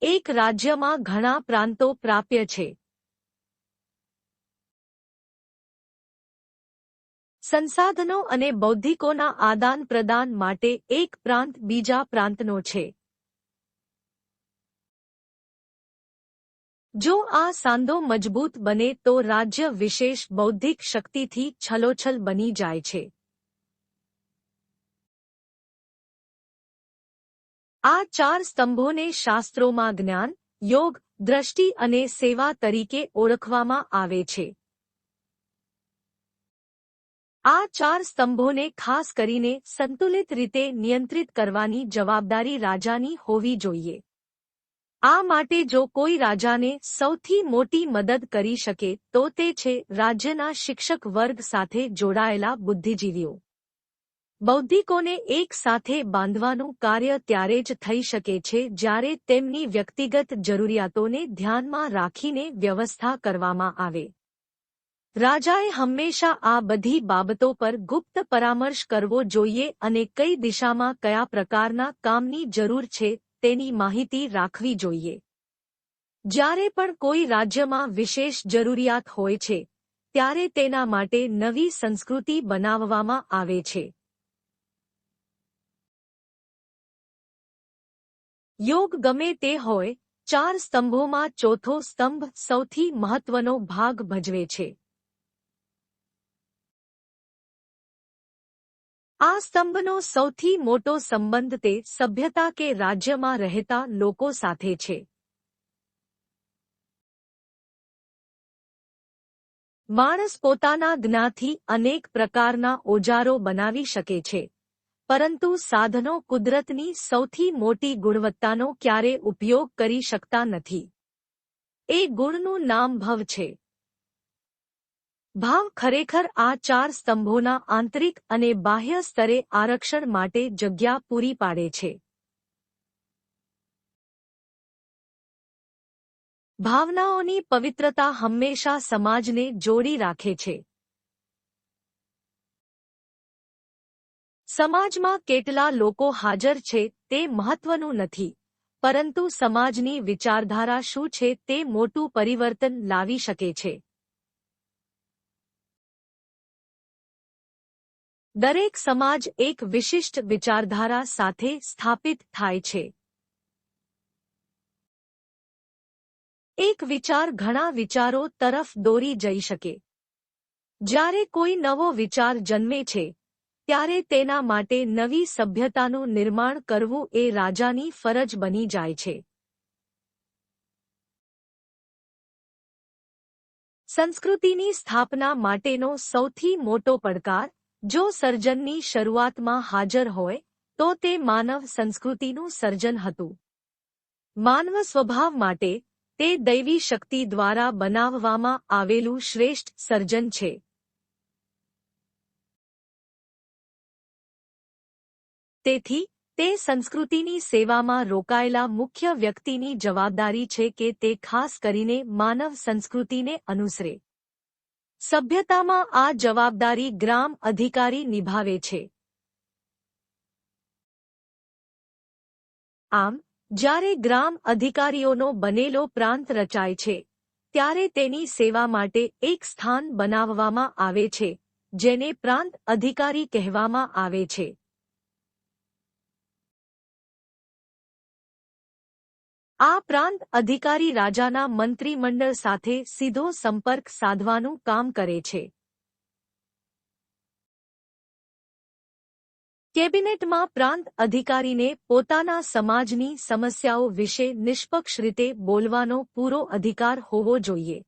એક રાજ્યમાં ઘણા પ્રાંતો પ્રાપ્ય છે. સંસાધનો અને બૌદ્ધિકોના આદાન પ્રદાન માટે એક પ્રાંત બીજા પ્રાંતનો છે. જો આ સાંધો મજબૂત બને તો રાજ્ય વિશેષ બૌદ્ધિક શક્તિથી છલોછલ બની જાય છે. આ 4 સ્તંભોને શાસ્ત્રોમાં જ્ઞાન, યોગ, દ્રષ્ટિ અને સેવા તરીકે ઓળખવામાં આવે છે. આ 4 સ્તંભોને ખાસ કરીને સંતુલિત રીતે નિયંત્રિત કરવાની જવાબદારી રાજાની હોવી જોઈએ. આ માટે જો કોઈ રાજાને સૌથી મોટી મદદ કરી શકે તો તે છે રાજ્યના શિક્ષક વર્ગ સાથે જોડાયેલા બુદ્ધિજીવીઓ. બૌદ્ધિકોને એક સાથે બાંધવાનું કાર્ય ત્યારે જ થઈ શકે છે જ્યારે તેમની વ્યક્તિગત જરૂરિયાતોને ધ્યાનમાં રાખીને વ્યવસ્થા કરવામાં આવે. રાજાએ હંમેશા આ બધી બાબતો પર ગુપ્ત પરામર્શ કરવો જોઈએ અને કઈ દિશામાં કયા પ્રકારના કામની જરૂર છે તેની માહિતી રાખવી જોઈએ. જ્યારે પણ કોઈ રાજ્યમાં વિશેષ જરૂરિયાત હોય છે ત્યારે તેના માટે નવી સંસ્કૃતિ બનાવવામાં આવે છે. યોગ ગમે તે હોય, 4 સ્તંભોમાં ચોથો સ્તંભ સૌથી મહત્વનો ભાગ ભજવે છે. આ સ્તંભનો સૌથી મોટો સંબંધ તે સભ્યતા કે રાજ્યમાં રહેતા લોકો સાથે છે. માણસ પોતાના જ્ઞાનથી અનેક પ્રકારના ઓજારો બનાવી શકે છે, પરંતુ સાધનો કુદરતની સૌથી મોટી ગુણવત્તાનો ક્યારે ઉપયોગ કરી શકતા નથી. એ ગુણનું નામ ભવ છે. ભાવ ખરેખર આ 4 સ્તંભોના આંતરિક અને બાહ્ય સ્તરે આરક્ષણ માટે જગ્યા પૂરી પાડે છે. ભાવનાઓની પવિત્રતા હંમેશા સમાજને જોડી રાખે છે. સમાજમાં કેટલા લોકો હાજર છે તે મહત્વનું નથી, પરંતુ સમાજની વિચારધારા શું છે તે મોટું પરિવર્તન લાવી શકે છે. દરેક સમાજ એક વિશિષ્ટ વિચારધારા સાથે સ્થાપિત થાય છે. એક વિચાર ઘણા વિચારો તરફ દોરી જઈ શકે. જ્યારે કોઈ નવો વિચાર જન્મે છે, ત્યારે તેના માટે નવી સભ્યતાનું નિર્માણ કરવું એ રાજાની ફરજ બની જાય છે. સંસ્કૃતિની સ્થાપના માટેનો સૌથી મોટો પડકાર, જો સર્જનની શરૂઆતમાં હાજર હોય, તો તે માનવ સંસ્કૃતિનું સર્જન હતું. માનવ સ્વભાવ માટે, તે દૈવી શક્તિ દ્વારા બનાવવામાં આવેલું શ્રેષ્ઠ સર્જન છે. તેથી, તે સંસ્કૃતિની સેવામાં રોકાયેલા મુખ્ય વ્યક્તિની જવાબદારી છે કે તે ખાસ કરીને માનવ સંસ્કૃતિને અનુસરે. સભ્યતામાં આ જવાબદારી ગ્રામ અધિકારી નિભાવે છે. આમ, જ્યારે ગ્રામ અધિકારીઓનો બનેલો પ્રાંત રચાય છે, ત્યારે તેની સેવા માટે એક સ્થાન બનાવવામાં આવે છે, જેને પ્રાંત અધિકારી કહેવામાં આવે છે. આ પ્રાંત અધિકારી રાજાના મંત્રીમંડળ સાથે સીધો સંપર્ક સાધવાનું કામ કરે છે. કેબિનેટમાં પ્રાંત અધિકારીને પોતાના સમાજની સમસ્યાઓ વિશે નિષ્પક્ષ રીતે બોલવાનો પૂરો અધિકાર હોવો જોઈએ.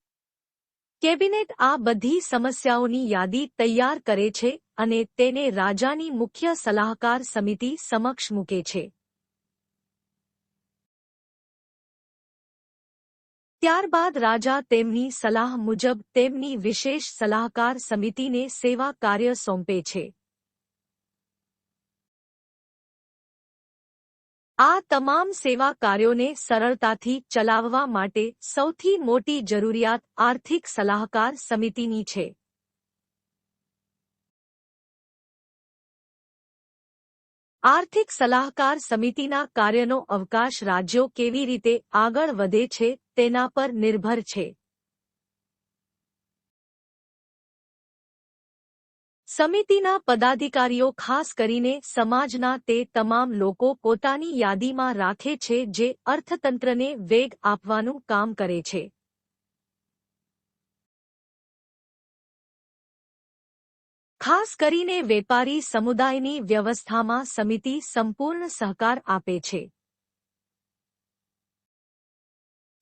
કેબિનેટ આ બધી સમસ્યાઓની યાદી તૈયાર કરે છે અને તેને રાજાની મુખ્ય સલાહકાર સમિતિ સમક્ષ મૂકે છે. ત્યારબાદ રાજા તેમની સલાહ મુજબ તેમની વિશેષ સલાહકાર સમિતિને સેવા કાર્ય સોંપે છે. આ તમામ સેવા કાર્યોને સરળતાથી ચલાવવા માટે સૌથી મોટી જરૂરિયાત આર્થિક સલાહકાર સમિતિની છે. આર્થિક સલાહકાર સમિતિના કાર્યનો અવકાશ રાજ્યો કેવી રીતે આગળ વધે છે તેના પર નિર્ભર છે. સમિતિના પદાધિકારીઓ ખાસ કરીને સમાજના તે તમામ લોકો પોતાની યાદીમાં રાખે છે જે અર્થતંત્રને વેગ આપવાનું કામ કરે છે. ખાસ કરીને વેપારી સમુદાયની વ્યવસ્થામાં સમિતિ સંપૂર્ણ સહકાર આપે છે.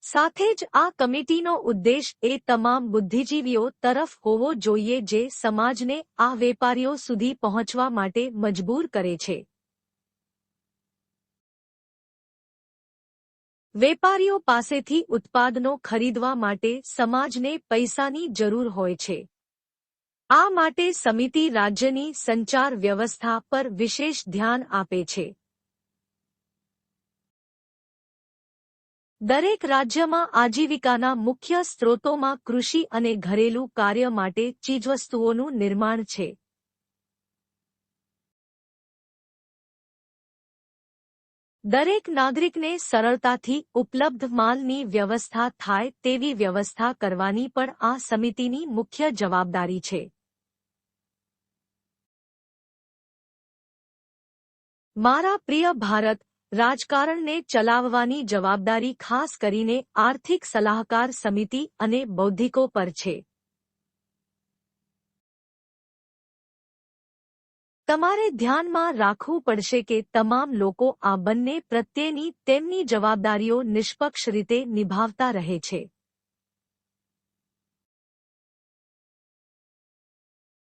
સાથે જ આ કમિટીનો ઉદ્દેશ એ તમામ બુદ્ધિજીવીઓ તરફ હોવો જોઈએ જે સમાજને આ વેપારીઓ સુધી પહોંચવા માટે મજબૂર કરે છે. વેપારીઓ પાસેથી ઉત્પાદનો ખરીદવા માટે સમાજને પૈસાની જરૂર હોય છે. આ માટે સમિતિ રાજ્યની સંચાર વ્યવસ્થા પર વિશેષ ધ્યાન આપે છે. દરેક રાજ્યમાં આજીવિકાના મુખ્ય સ્ત્રોતોમાં કૃષિ અને ઘરેલું કાર્ય માટે ચીજવસ્તુઓનું નિર્માણ છે. દરેક નાગરિકને સરળતાથી ઉપલબ્ધ માલની વ્યવસ્થા થાય તેવી વ્યવસ્થા કરવાની પણ આ સમિતિની મુખ્ય જવાબદારી છે. મારા પ્રિય ભારત, રાજકારણને ચલાવવાની જવાબદારી ખાસ કરીને આર્થિક સલાહકાર સમિતિ અને બૌદ્ધિકો પર છે. તમારે ધ્યાનમાં રાખવું પડશે કે તમામ લોકો આ બંને પ્રત્યેની તેમની જવાબદારીઓ નિષ્પક્ષ રીતે નિભાવતા રહે છે.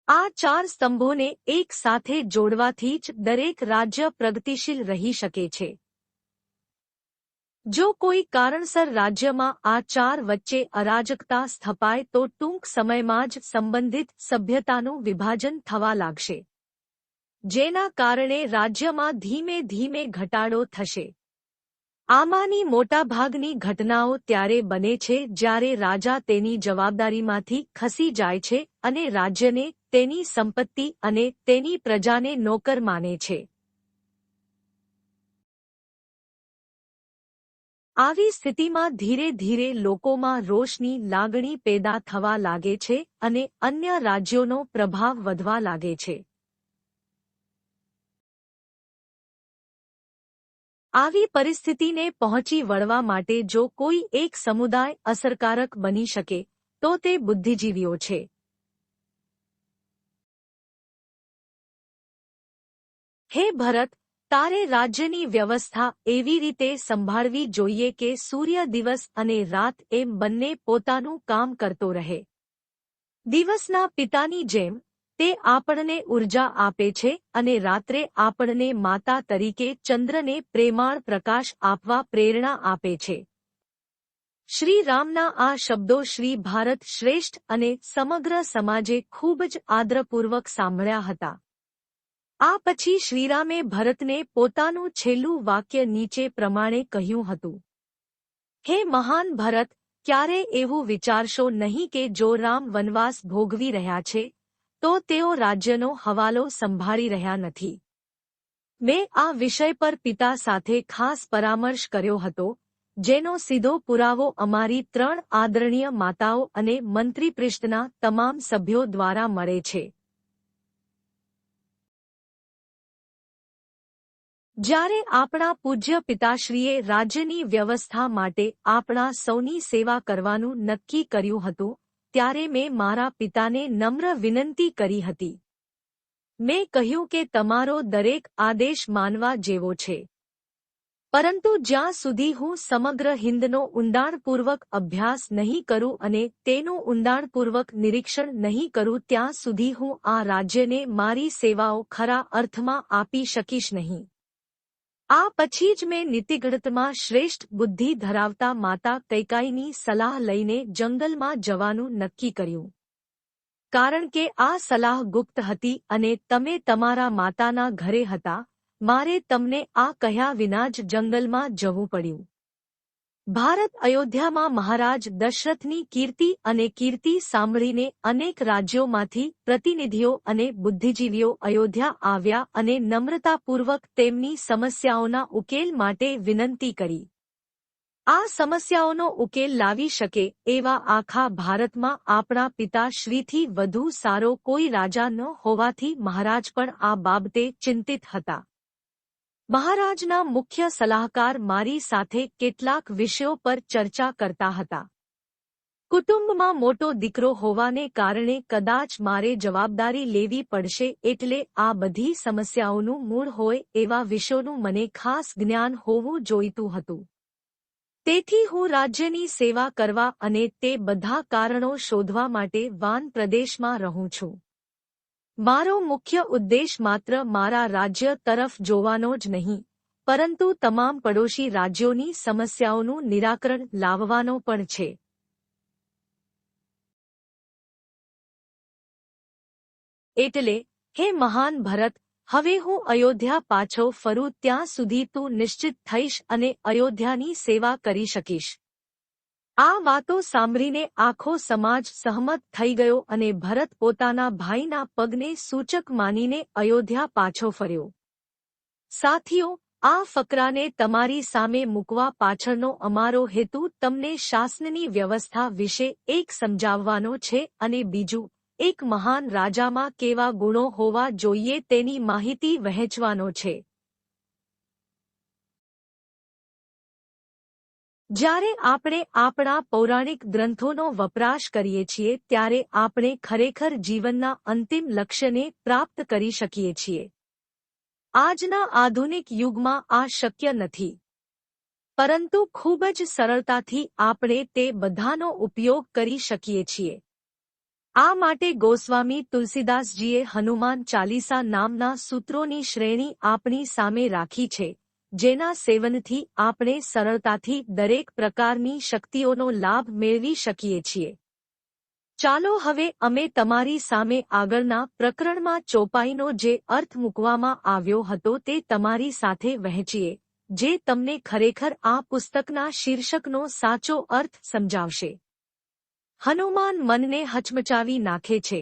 આ ચાર સ્તંભોને એક સાથે જોડવાથી જ દરેક રાજ્ય પ્રગતિશીલ રહી શકે છે. જો કોઈ કારણસર રાજ્યમાં આ ચાર વચ્ચે અરાજકતા સ્થપાય તો ટૂંક સમયમાં જ સંબંધિત સભ્યતાનું વિભાજન થવા લાગશે, જેના કારણે રાજ્યમાં ધીમે ધીમે ઘટાડો થશે. આમાંની મોટાભાગની ઘટનાઓ ત્યારે બને છે જ્યારે રાજા તેની જવાબદારીમાંથી ખસી જાય છે અને રાજ્યને, તેની સંપત્તિ અને તેની પ્રજાને નોકર માને છે. આવી સ્થિતિમાં ધીરે ધીરે લોકોમાં રોષની લાગણી પેદા થવા લાગે છે અને અન્ય રાજ્યોનો પ્રભાવ વધવા લાગે છે. આવી પરિસ્થિતિને પહોંચી વળવા માટે જો કોઈ એક સમુદાય અસરકારક બની શકે તો તે બુદ્ધિજીવીઓ છે. હે ભરત, તારે રાજ્યની વ્યવસ્થા એવી રીતે સંભાળવી જોઈએ કે સૂર્ય દિવસ અને રાત એમ બંને પોતાનું કામ કરતો રહે. દિવસના પિતાની જેમ તે આપણને ઉર્જા આપે છે અને રાત્રે આપણને માતા તરીકે ચંદ્રને પ્રેમાળ પ્રકાશ આપવા પ્રેરણા આપે છે. શ્રી રામના આ શબ્દો શ્રી ભારત શ્રેષ્ઠ અને સમગ્ર સમાજે ખૂબ જ આદરપૂર્વક સાંભળ્યા હતા. આ પછી શ્રીરામે ભરતને પોતાનું છેલ્લું વાક્ય નીચે પ્રમાણે કહ્યું હતું. હે મહાન ભરત, ક્યારે એવું વિચારશો નહીં કે જો રામ વનવાસ ભોગવી રહ્યા છે તો તેઓ રાજ્યનો હવાલો સંભાળી રહ્યા નથી. મેં આ વિષય પર પિતા સાથે ખાસ પરામર્શ કર્યો હતો, જેનો સીધો પુરાવો અમારી 3 આદરણીય માતાઓ અને મંત્રીપરિષદના તમામ સભ્યો દ્વારા મળે છે. જ્યારે આપણા પૂજ્ય પિતાશ્રીએ રાજ્યની વ્યવસ્થા માટે આપણા સૌની સેવા કરવાનું નક્કી કર્યું હતું, ત્યારે મેં મારા પિતાને નમ્ર વિનંતી કરી હતી. મેં કહ્યું કે તમારો દરેક આદેશ માનવા જેવો છે, પરંતુ જ્યાં સુધી હું સમગ્ર હિંદનો ઊંડાણપૂર્વક અભ્યાસ નહીં કરું અને તેનું ઊંડાણપૂર્વક નિરીક્ષણ નહીં કરું ત્યાં સુધી હું આ રાજ્યને મારી સેવાઓ ખરા અર્થમાં આપી શકીશ નહીં. આ પછી જ મેં નીતિગણિતમાં શ્રેષ્ઠ બુદ્ધિ ધરાવતા માતા કૈકેયીની સલાહ લઈને જંગલમાં જવાનું નક્કી કર્યું. કારણ કે આ સલાહ ગુપ્ત હતી અને તમે તમારા માતાના ઘરે હતા, મારે તમને આ કહ્યા વિના જ જંગલમાં જવું પડ્યું. ભારત અયોધ્યામાં મહારાજ દશરથની કીર્તિ અને કીર્તિ સાંભળીને અનેક રાજ્યોમાંથી પ્રતિનિધિઓ અને બુદ્ધિજીવીઓ અયોધ્યા આવ્યા અને નમ્રતાપૂર્વક તેમની સમસ્યાઓના ઉકેલ માટે વિનંતી કરી. આ સમસ્યાઓનો ઉકેલ લાવી શકે એવા આખા ભારતમાં આપણા પિતાશ્રીથી વધુ સારો કોઈ રાજા ન હોવાથી મહારાજ પણ આ બાબતે ચિંતિત હતા. મહારાજના મુખ્ય સલાહકાર મારી સાથે કેટલાક વિષયો પર ચર્ચા કરતા હતા. કુટુંબમાં મોટો દીકરો હોવાને કારણે કદાચ મારે જવાબદારી લેવી પડશે, એટલે આ બધી સમસ્યાઓનું મૂળ હોય એવા વિષયોનું મને ખાસ જ્ઞાન હોવું જોઈતું હતું. તેથી હું રાજ્યની સેવા કરવા અને તે બધા કારણો શોધવા માટે વાન પ્રદેશમાં રહું છું. મારો મુખ્ય ઉદ્દેશ માત્ર મારા રાજ્ય તરફ જોવાનો જ નહીં, પરંતુ તમામ પડોશી રાજ્યોની સમસ્યાઓનું નિરાકરણ લાવવાનો પણ છે. એટલે, હે મહાન ભરત, હવે હું અયોધ્યા પાછો ફરું ત્યાં સુધી તું નિશ્ચિત થઈશ અને અયોધ્યાની સેવા કરી શકીશ. આ વાતો સાંભળીને આખો સમાજ સહમત થઈ ગયો અને ભરત પોતાના ભાઈના પગને સૂચક માનીને અયોધ્યા પાછો ફર્યો. સાથીઓ, આ ફકરાને તમારી સામે મૂકવા પાછળનો અમારો હેતુ તમને શાસનની વ્યવસ્થા વિશે એક સમજાવવાનો છે અને બીજું, એક મહાન રાજામાં કેવા ગુણો હોવા જોઈએ તેની માહિતી વહેંચવાનો છે. જ્યારે આપણે આપણા પૌરાણિક ગ્રંથોનો વપરાશ કરીએ છીએ ત્યારે આપણે ખરેખર જીવનના અંતિમ લક્ષ્યને પ્રાપ્ત કરી શકીએ છીએ. આજના આધુનિક યુગમાં આ શક્ય નથી, પરંતુ ખૂબ જ સરળતાથી આપણે તે બધાનો ઉપયોગ કરી શકીએ છીએ. આ માટે ગોસ્વામી તુલસીદાસજીએ હનુમાન ચાલીસા નામના સૂત્રોની શ્રેણી આપણી સામે રાખી છે, જેના સેવનથી આપણે સરળતાથી દરેક પ્રકારની શક્તિઓનો લાભ મેળવી શકીએ છીએ. ચાલો હવે અમે તમારી સામે આગળના પ્રકરણમાં ચોપાઈનો જે અર્થ મૂકવામાં આવ્યો હતો તે તમારી સાથે વહેંચીએ, જે તમને ખરેખર આ પુસ્તકના શીર્ષકનો સાચો અર્થ સમજાવશે. હનુમાન મનને હચમચાવી નાખે છે.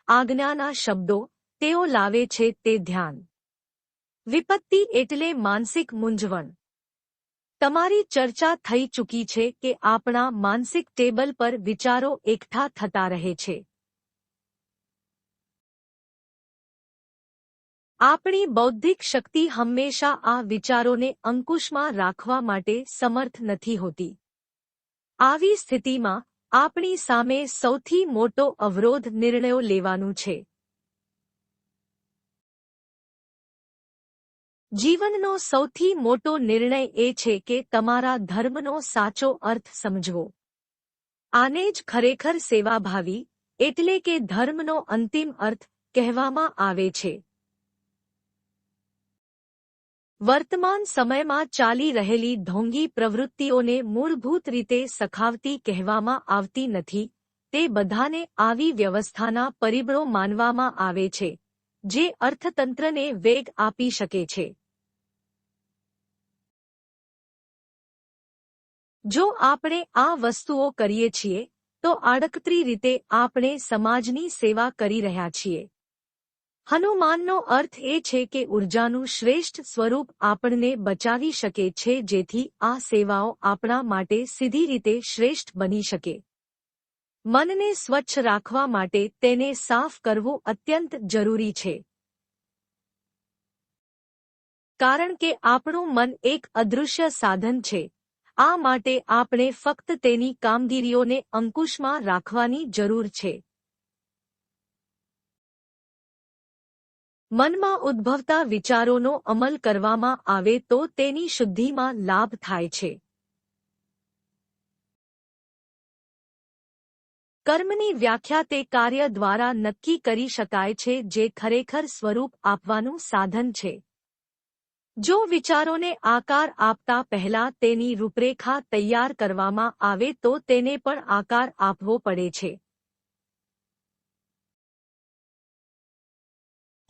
આજ્ઞાના શબ્દો, તેઓ લાવે છે તે ધ્યાન. વિપત્તિ એટલે માનસિક મૂંઝવણ. તમારી ચર્ચા થઈ ચૂકી છે કે આપણા માનસિક ટેબલ પર વિચારો એકઠા થતા રહે છે. આપણી બૌદ્ધિક શક્તિ હંમેશા આ વિચારોને અંકુશમાં રાખવા માટે સમર્થ નથી હોતી. આવી સ્થિતિમાં આપણી સામે સૌથી મોટો અવરોધ નિર્ણયો લેવાનું છે. જીવનનો સૌથી મોટો નિર્ણય એ છે કે તમારા ધર્મનો સાચો અર્થ સમજવો. આને જ ખરેખર સેવાભાવી, એટલે કે ધર્મનો અંતિમ અર્થ કહેવામાં આવે છે. વર્તમાન સમયમાં ચાલી રહેલી ઢોંગી પ્રવૃત્તિઓને મૂળભૂત રીતે સખાવતી કહેવામાં આવતી નથી. તે બધાને આવી વ્યવસ્થાના પરિબળો માનવામાં આવે છે, જે અર્થતંત્રને વેગ આપી શકે છે. જો આપણે આ વસ્તુઓ કરીએ છીએ, તો આડકતરી રીતે આપણે સમાજની સેવા કરી રહ્યા છીએ. હનુમાનનો અર્થ એ છે કે ઊર્જાનું શ્રેષ્ઠ સ્વરૂપ આપણને બચાવી શકે છે જેથી આ સેવાઓ આપણા માટે સીધી રીતે શ્રેષ્ઠ બની શકે. મનને સ્વચ્છ રાખવા માટે તેને સાફ કરવું અત્યંત જરૂરી છે. કારણ કે આપણું મન એક અદૃશ્ય સાધન છે. આ માટે આપણે ફક્ત તેની કામગીરીઓને અંકુશમાં રાખવાની જરૂર છે. મનમાં ઉદ્ભવતા વિચારોનો અમલ કરવામાં આવે તો તેની શુદ્ધિમાં લાભ થાય છે. કર્મની વ્યાખ્યા તે કાર્ય દ્વારા નક્કી કરી શકાય છે જે ખરેખર સ્વરૂપ આપવાનું સાધન છે. જો વિચારોને આકાર આપતા પહેલા તેની રૂપરેખા તૈયાર કરવામાં આવે તો તેને પણ આકાર આપવો પડે છે.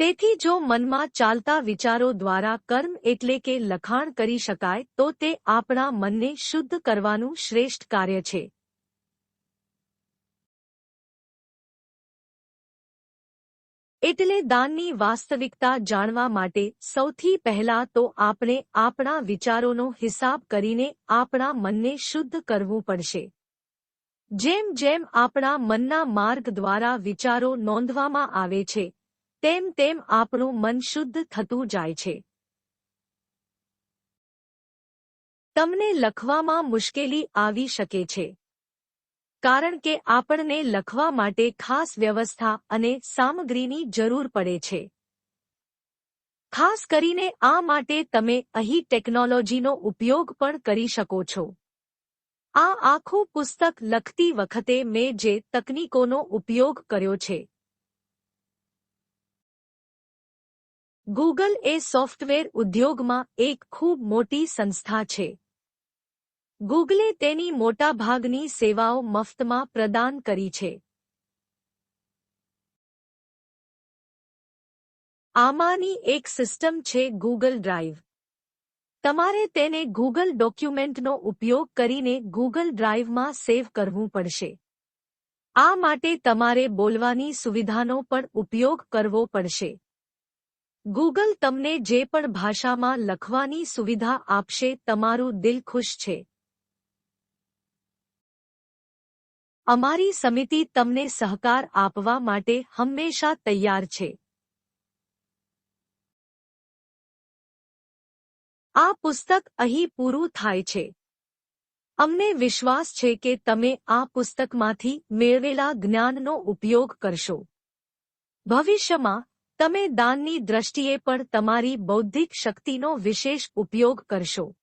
તેથી જો મનમાં ચાલતા વિચારો દ્વારા કર્મ એટલે કે લખાણ કરી શકાય તો તે આપણા મનને શુદ્ધ કરવાનું શ્રેષ્ઠ કાર્ય છે. એટલે દાનની વાસ્તવિકતા જાણવા માટે સૌથી પહેલા તો આપણે આપણા વિચારોનો હિસાબ કરીને આપણા મનને શુદ્ધ કરવું પડશે. જેમ જેમ આપણા મનના માર્ગ દ્વારા વિચારો નોંધવામાં આવે છે, તેમ તેમ આપણું મન શુદ્ધ થતું જાય છે. તમને લખવામાં મુશ્કેલી આવી શકે છે. કારણ કે આપણને લખવા માટે ખાસ વ્યવસ્થા અને સામગ્રીની જરૂર પડે છે. ખાસ કરીને આ માટે તમે અહીં ટેકનોલોજીનો ઉપયોગ પણ કરી શકો છો. આ આખું પુસ્તક લખતી વખતે મેં જે તકનીકોનો ઉપયોગ કર્યો છે. ગૂગલ એ સોફ્ટવેર ઉદ્યોગમાં એક ખૂબ મોટી સંસ્થા છે. ગૂગલે તેની મોટાભાગની સેવાઓ મફતમાં પ્રદાન કરી છે. આમાંની એક સિસ્ટમ છે ગૂગલ ડ્રાઇવ. તમારે તેને ગૂગલ ડોક્યુમેન્ટનો ઉપયોગ કરીને ગૂગલ ડ્રાઇવમાં સેવ કરવું પડશે. આ માટે તમારે બોલવાની સુવિધાનો પણ ઉપયોગ કરવો પડશે. ગૂગલ તમને જે પણ ભાષામાં લખવાની સુવિધા આપશે, તમારું દિલ ખુશ છે. અમારી સમિતિ તમને સહકાર આપવા માટે હંમેશા તૈયાર છે. આ પુસ્તક અહીં પૂરું થાય છે. અમને વિશ્વાસ છે કે તમે આ પુસ્તકમાંથી મેળવેલા જ્ઞાનનો ઉપયોગ કરશો. ભવિષ્યમાં તમે દાનની દ્રષ્ટિએ પણ તમારી બૌદ્ધિક શક્તિનો વિશેષ ઉપયોગ કરશો.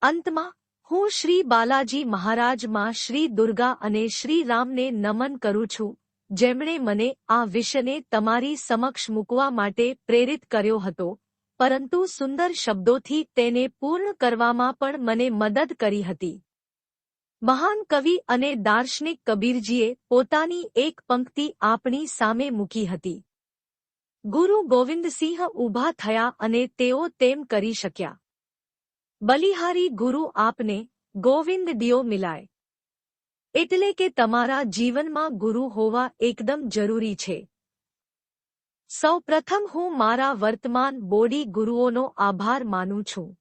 અંતમાં હું શ્રી બાલાજી મહારાજ, માં શ્રી દુર્ગા અને શ્રી રામને નમન કરું છું, જેમણે મને આ વિષયને તમારી સમક્ષ મૂકવા માટે પ્રેરિત કર્યો હતો, પરંતુ સુંદર શબ્દોથી તેને પૂર્ણ કરવામાં પણ મને મદદ કરી હતી. મહાન કવિ અને દાર્શનિક કબીરજીએ પોતાની એક પંક્તિ આપણી સામે મૂકી હતી. ગુરુ ગોવિંદસિંહ ઊભા થયા અને તેઓ તેમ કરી શક્યા. બલિહારી ગુરુ આપને, ગોવિંદ દિયો મિલાય. એટલે કે તમારા જીવનમાં ગુરુ હોવા એકદમ જરૂરી છે. સૌ પ્રથમ હું મારા વર્તમાન બોડી ગુરુઓનો આભાર માનું છું.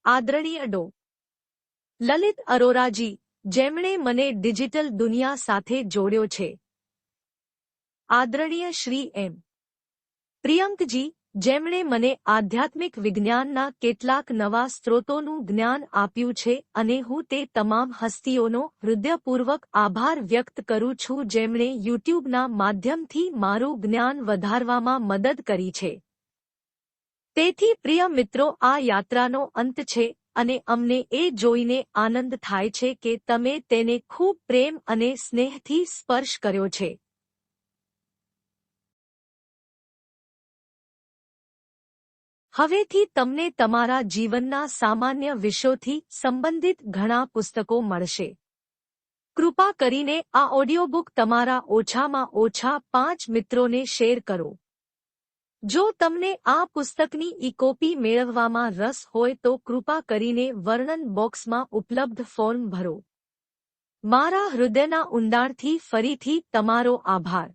આદરણીય ડો. લલિત અરોરાજી, જેમણે મને ડિજિટલ દુનિયા સાથે જોડ્યો છે. આદરણીય શ્રી એમ. પ્રિયંકજી, જેમણે મને આધ્યાત્મિક વિજ્ઞાનના કેટલાક નવા સ્ત્રોતોનું જ્ઞાન આપ્યું છે, અને હું તે તમામ હસ્તીઓનો હૃદયપૂર્વક આભાર વ્યક્ત કરું છું જેમણે યુટ્યુબના માધ્યમથી મારું જ્ઞાન વધારવામાં મદદ કરી છે. તેથી પ્રિય મિત્રો, આ યાત્રાનો અંત છે, અને અમને એ જોઈને આનંદ થાય છે કે તમે તેને ખૂબ પ્રેમ અને સ્નેહથી સ્પર્શ કર્યો છે. હવેથી તમને તમારા જીવનના સામાન્ય વિષયોથી સંબંધિત ઘણા પુસ્તકો મળશે. કૃપા કરીને આ ઓડિયોબુક તમારા ઓછામાં ઓછા 5 મિત્રોને શેર કરો. જો તમને આ પુસ્તકની ઈ-કોપી મેળવવામાં રસ હોય તો કૃપા કરીને વર્ણન બોક્સમાં ઉપલબ્ધ ફોર્મ ભરો. મારા હૃદયના ઊંડાણથી ફરીથી તમારો આભાર.